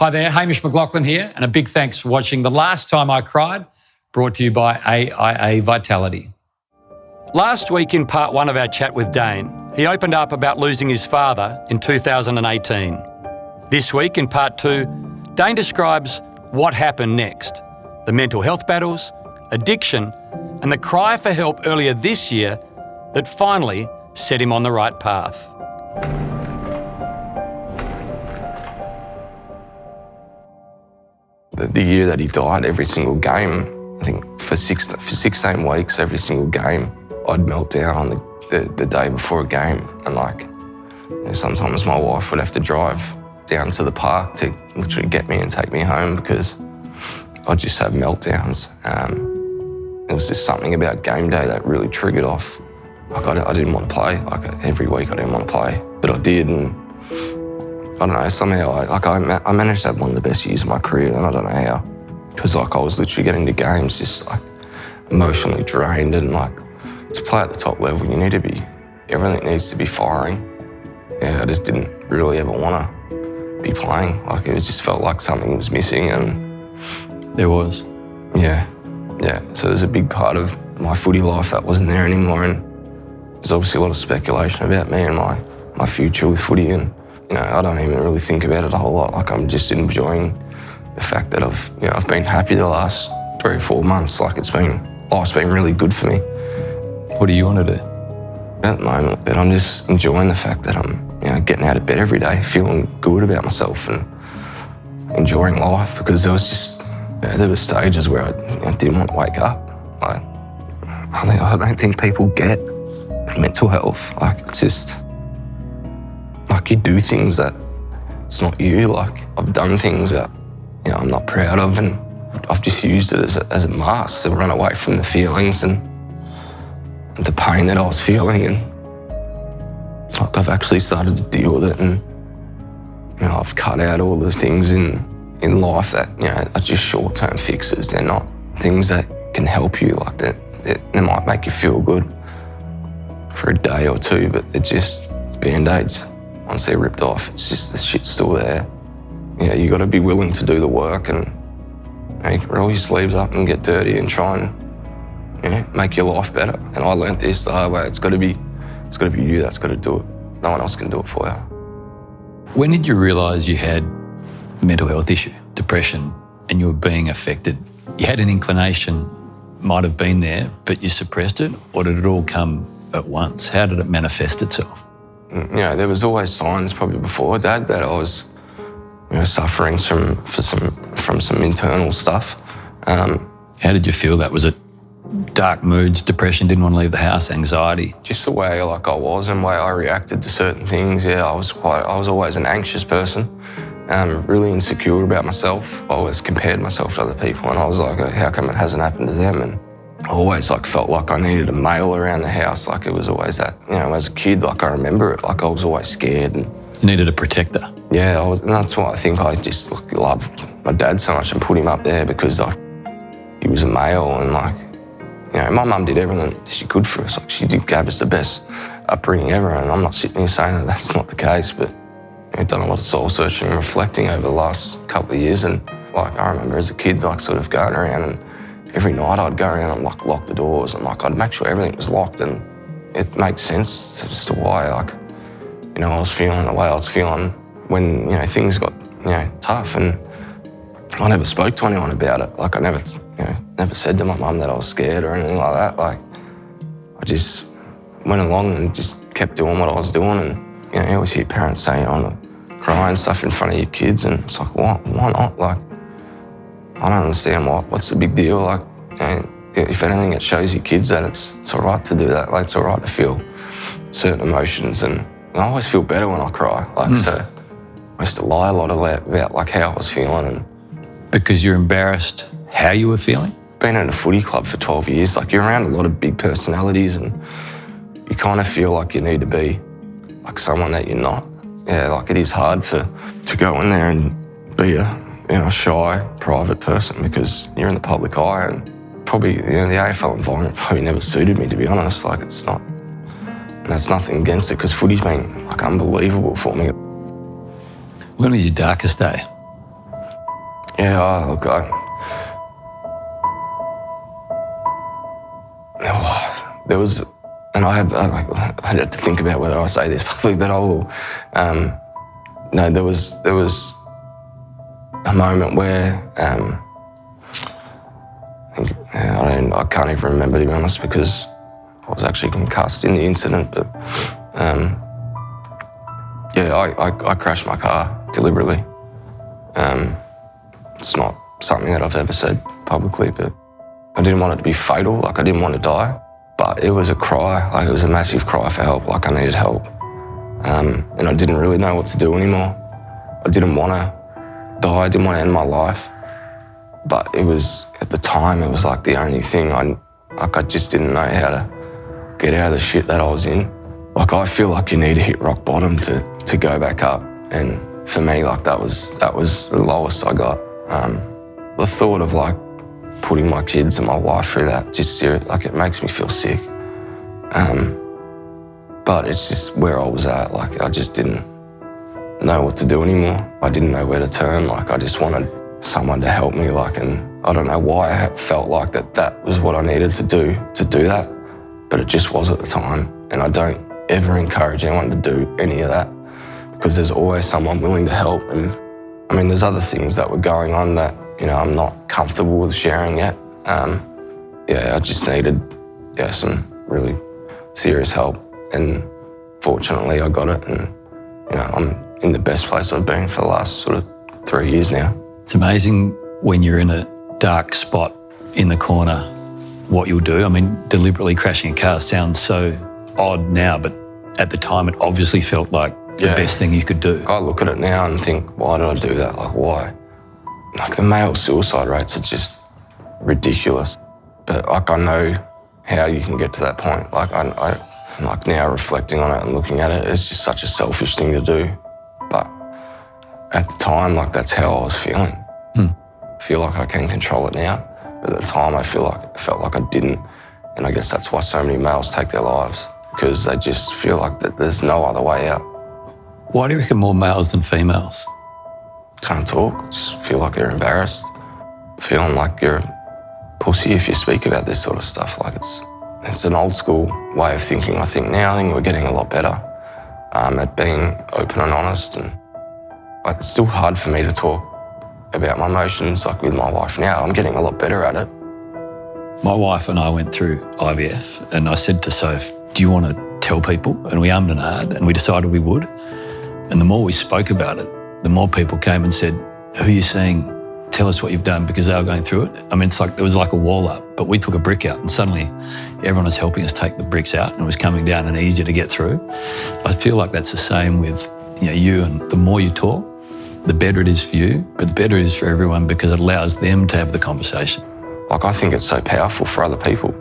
Hi there, Hamish McLachlan here, and a big thanks for watching The Last Time I Cried, brought to you by AIA Vitality. Last week in part one of our chat with Dane, he opened up about losing his father in 2018. This week in part two, Dane describes what happened next, the mental health battles, addiction, and the cry for help earlier this year that finally set him on the right path. The year that he died, every single game, I think for 16 weeks, every single game, I'd melt down on the day before a game. And sometimes my wife would have to drive down to the park to literally get me and take me home because I'd just have meltdowns. It was just something about game day that really triggered off. I didn't want to play. Every week I didn't want to play, but I did. And I don't know, somehow I managed to have one of the best years of my career, and I don't know how. Because I was literally getting to games just emotionally drained, and to play at the top level, everything needs to be firing. Yeah, I just didn't really ever want to be playing. It just felt like something was missing, and there was. Yeah. So there's a big part of my footy life that wasn't there anymore, and there's obviously a lot of speculation about me and my future with footy, and I don't even really think about it a whole lot. I'm just enjoying the fact that I've been happy the last 3 or 4 months. Life's been really good for me. What do you want to do? At the moment, but I'm just enjoying the fact that I'm getting out of bed every day, feeling good about myself and enjoying life, because there were stages where I didn't want to wake up. I don't think people get mental health. It's just you do things that it's not you. I've done things that I'm not proud of, and I've just used it as a mask to run away from the feelings and the pain that I was feeling. And I've actually started to deal with it, and I've cut out all the things in life that are just short-term fixes. They're not things that can help you. They might make you feel good for a day or two, but they're just Band-Aids. Once they're ripped off, it's just the shit's still there. You got to be willing to do the work and roll your sleeves up and get dirty and try and make your life better. And I learnt this the hard way. It's got to be you that's got to do it. No one else can do it for you. When did you realise you had a mental health issue, depression, and you were being affected? You had an inclination, might have been there, but you suppressed it, or did it all come at once? How did it manifest itself? There was always signs probably before Dad that I was suffering from some internal stuff. How did you feel that? Was it dark moods, depression, didn't want to leave the house, anxiety? Just the way I was and the way I reacted to certain things. Yeah, I was always an anxious person, really insecure about myself. I always compared myself to other people, and I was like, how come it hasn't happened to them? And I always felt like I needed a male around the house. It was always that, as a kid, I remember it, I was always scared. And you needed a protector. Yeah, and that's why I think I just loved my dad so much and put him up there, because he was a male, and my mum did everything she could for us. She gave us the best upbringing ever, and I'm not sitting here saying that that's not the case, but I've done a lot of soul searching and reflecting over the last couple of years, and I remember as a kid sort of going around, and every night I'd go around and lock the doors, and I'd make sure everything was locked, and it makes sense as to why I was feeling the way I was feeling when things got tough. And I never spoke to anyone about it. I never said to my mum that I was scared or anything like that. I just went along and just kept doing what I was doing. And you always hear parents saying, cry and stuff in front of your kids, and it's why not? I don't understand what's the big deal. If anything, it shows your kids that it's all right to do that. It's all right to feel certain emotions, and I always feel better when I cry. So I used to lie a lot about how I was feeling. And because you're embarrassed how you were feeling? Been in a footy club for 12 years, you're around a lot of big personalities, and you kind of feel like you need to be someone that you're not. Yeah, it is hard to go in there and be a shy, private person, because you're in the public eye, and probably the AFL environment probably never suited me, to be honest. It's not, and that's nothing against it, because footy's been unbelievable for me. When was your darkest day? Yeah, there was, and I had to think about whether I say this publicly, but I will. No, there was a moment where I can't even remember, to be honest, because I was actually concussed in the incident. But I crashed my car deliberately. It's not something that I've ever said publicly, but I didn't want it to be fatal. Like, I didn't want to die, but it was a cry. Like, it was a massive cry for help. Like, I needed help, and I didn't really know what to do anymore. I didn't want to die. I didn't want to end my life, but it was, at the time, it was like the only thing. I just didn't know how to get out of the shit that I was in. Like, I feel like you need to hit rock bottom to go back up, and for me, like, that was the lowest I got. The thought of, like, putting my kids and my wife through that, just serious, like, it makes me feel sick. But it's just where I was at. Like, I just didn't know what to do anymore. I didn't know where to turn. Like, I just wanted someone to help me. Like, and I don't know why I felt like that was what I needed to do that, but it just was at the time. And I don't ever encourage anyone to do any of that, because there's always someone willing to help. And I mean, there's other things that were going on that, you know, I'm not comfortable with sharing yet. I just needed, some really serious help, and fortunately I got it, and, you know, I'm in the best place I've been for the last sort of 3 years now. It's amazing when you're in a dark spot in the corner what you'll do. I mean, deliberately crashing a car sounds so odd now, but at the time it obviously felt like the best thing you could do. I look at it now and think, why did I do that? Like, why? Like, the male suicide rates are just ridiculous. But, like, I know how you can get to that point. Like, I like, now reflecting on it and looking at it, it's just such a selfish thing to do. But at the time, like, that's how I was feeling. I feel like I can control it now, but at the time I felt like I didn't. And I guess that's why so many males take their lives, because they just feel like that there's no other way out. Why do you reckon more males than females? Can't talk, just feel like you're embarrassed, feeling like you're a pussy if you speak about this sort of stuff. Like, it's an old school way of thinking. I think we're getting a lot better at being open and honest, and like, it's still hard for me to talk about my emotions, like, with my wife now. I'm getting a lot better at it. My wife and I went through IVF, and I said to Soph, do you want to tell people? And we ummed and ahed, and we decided we would. And the more we spoke about it, the more people came and said, who are you seeing? Tell us what you've done, because they were going through it. I mean, it's like there was like a wall up, but we took a brick out, and suddenly everyone was helping us take the bricks out, and it was coming down and easier to get through. I feel like that's the same with you, and the more you talk, the better it is for you, but the better it is for everyone, because it allows them to have the conversation. Like, I think it's so powerful for other people.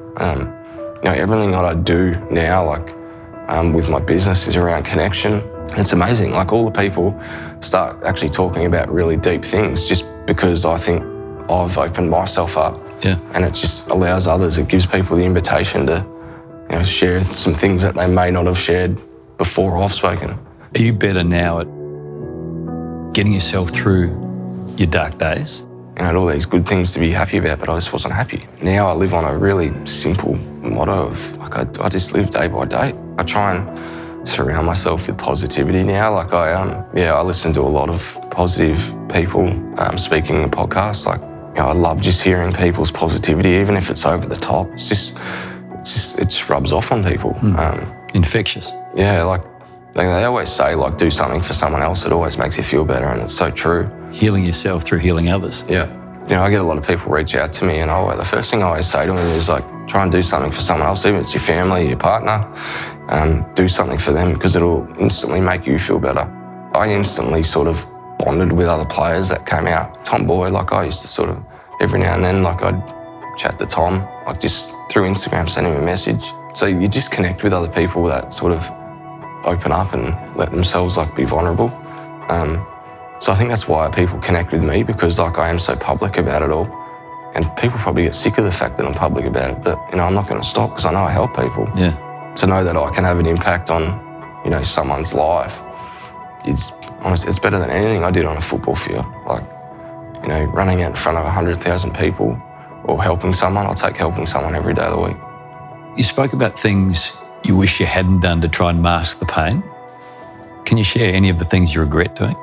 Everything that I do now, like, with my business, is around connection. It's amazing. Like, all the people start actually talking about really deep things just because I think I've opened myself up. Yeah. And it just allows others, it gives people the invitation to, share some things that they may not have shared before I've spoken. Are you better now at getting yourself through your dark days? I had all these good things to be happy about, but I just wasn't happy. Now I live on a really simple motto of, like, I just live day by day. I try and surround myself with positivity now. Like, I listen to a lot of positive people speaking in podcasts. Like, I love just hearing people's positivity, even if it's over the top. It just rubs off on people. Infectious. Yeah, like, they always say, like, do something for someone else. It always makes you feel better, and it's so true. Healing yourself through healing others. Yeah. I get a lot of people reach out to me, and the first thing I always say to them is, like, try and do something for someone else, even if it's your family, your partner. Do something for them, because it'll instantly make you feel better. I instantly sort of bonded with other players that came out. Tom Boyd, like, I used to sort of, every now and then, like, I'd chat to Tom, like, just through Instagram, send him a message. So you just connect with other people that sort of open up and let themselves, like, be vulnerable. So I think that's why people connect with me, because, like, I am so public about it all. And people probably get sick of the fact that I'm public about it, but, I'm not going to stop, because I know I help people. Yeah. To know that I can have an impact on, someone's life, it's better than anything I did on a football field. Like, you know, running out in front of 100,000 people or helping someone, I'll take helping someone every day of the week. You spoke about things you wish you hadn't done to try and mask the pain. Can you share any of the things you regret doing?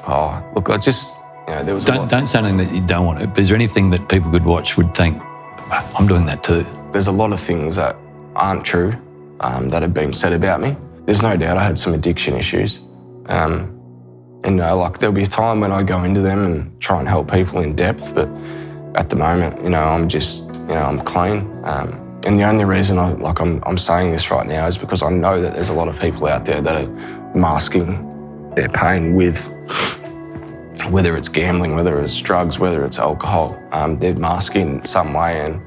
Oh, look, I just, you know, there was Don't say something that you don't want to, but is there anything that people could watch would think, I'm doing that too? There's a lot of things that aren't true that have been said about me. There's no doubt I had some addiction issues. And, you know, like there'll be a time when I go into them and try and help people in depth, but at the moment, you know, I'm just, you know, I'm clean. And the only reason I'm saying this right now is because I know that there's a lot of people out there that are masking their pain with, whether it's gambling, whether it's drugs, whether it's alcohol, they're masking in some way. And,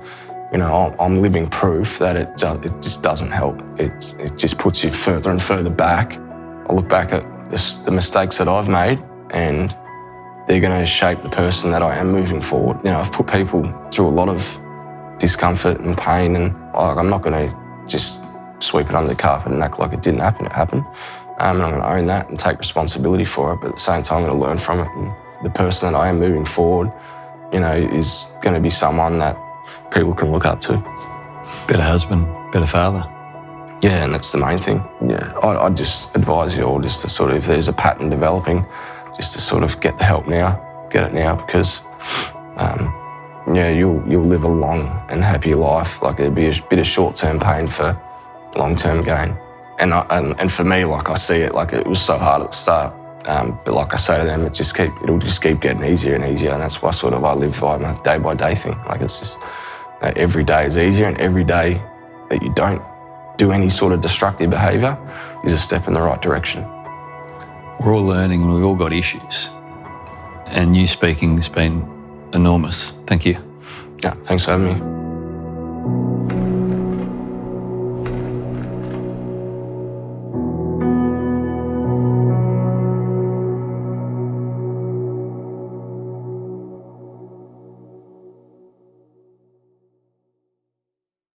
you know, I'm living proof that it just doesn't help. It just puts you further and further back. I look back at the mistakes that I've made and they're going to shape the person that I am moving forward. You know, I've put people through a lot of discomfort and pain, and I'm not going to just sweep it under the carpet and act like it didn't happen. It happened. And I'm going to own that and take responsibility for it, but at the same time I'm going to learn from it. And the person that I am moving forward, you know, is going to be someone that people can look up to. Better husband, better father. Yeah, and that's the main thing. Yeah, I'd just advise you all just to sort of, if there's a pattern developing, just to sort of get the help now, get it now, because yeah, you'll live a long and happy life. Like it'd be a bit of short-term pain for long-term gain. And for me, like I see it, like it was so hard at the start. But like I say to them, it'll just keep getting easier and easier. And that's why sort of I live by my day-by-day thing. Like it's just, every day is easier, and every day that you don't do any sort of destructive behaviour is a step in the right direction. We're all learning and we've all got issues. And you speaking has been enormous. Thank you. Yeah, thanks for having me.